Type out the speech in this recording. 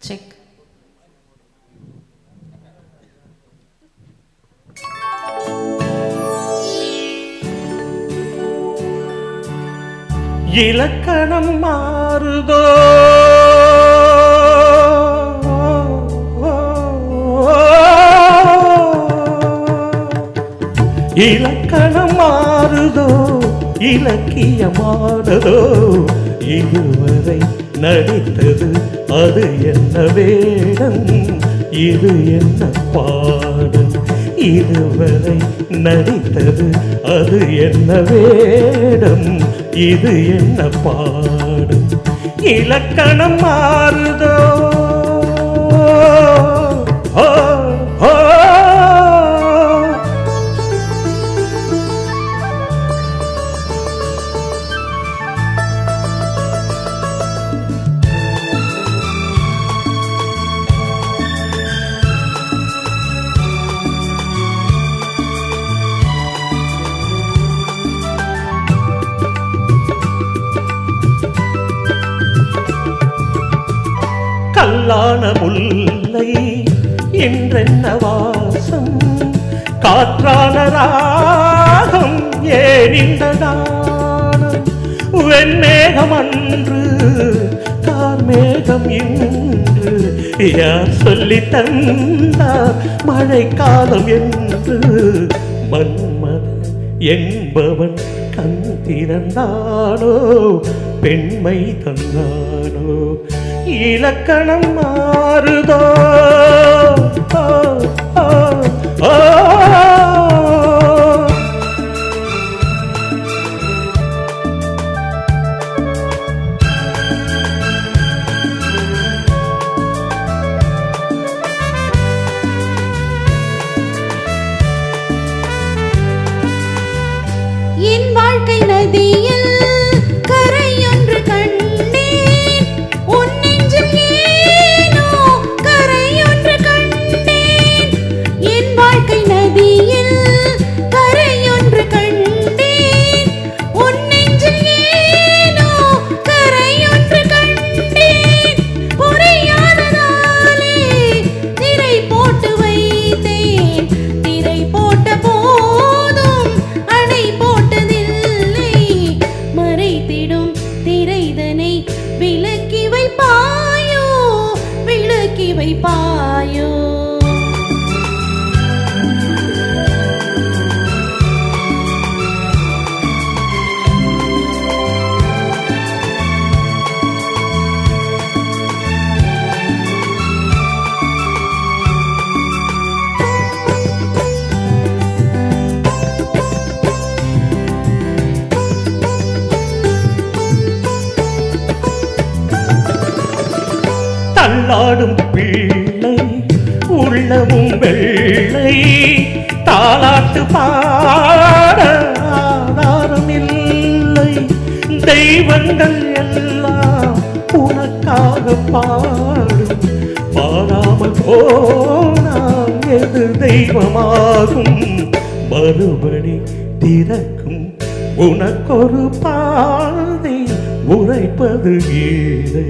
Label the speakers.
Speaker 1: Check.
Speaker 2: இலக்கணம் மாறுதோ இலக்கணம் மாறுதோ இலக்கியமானதோ இதுவரை நடித்தது அது என்ன வேடம் இது என்ன பாடம் இதுவரை நடித்தது அது என்ன வேடம் இது என்ன பாடம் இலக்கணம் மாறுதோ கல்லான முல்லை என்றென்ன வாசம் காற்றான ராகம் ஏன் இந்த நாணம் வெண்மேகம் அன்று கார்மேகம் இன்று யார் சொல்லி தந்தார் மழைக்காலம் என்று மன்மதன் என்பவன் கண் திறந்தானோ பெண்மை தந்தானோ இலக்கணம் மாறுதோ
Speaker 3: என் வாழ்க்கை நதியில் கரையொன்று கண்டேன் உன் நெஞ்சில் ஏனோ கரையொன்று கண்டேன் என் வாழ்க்கை நதியில் கரையொன்று கண்டேன் உன் நெஞ்சில் ஏனோ கரையொன்று கண்டேன் புரியாததாலே திரை போட்டு வைத்தேன் திரை போட்ட போதும் அணை போட்டதில்லை மறைத்திடும் திரைதனை விலக்கி வைப்பாயோ விலக்கி வைப்பாயோ
Speaker 2: தள்ளாடும் பிள்ளை உள்ளமும் வெள்ளை தாலாட்டு பாட ஆதாரம் இல்லை தெய்வங்கள் எல்லாம் உனக்காக பாடும் பாடாமல் போனால் எது தெய்வமாகும் மறுபடி திறக்கும் உனக்கொரு பாதை உரைப்பது கீதை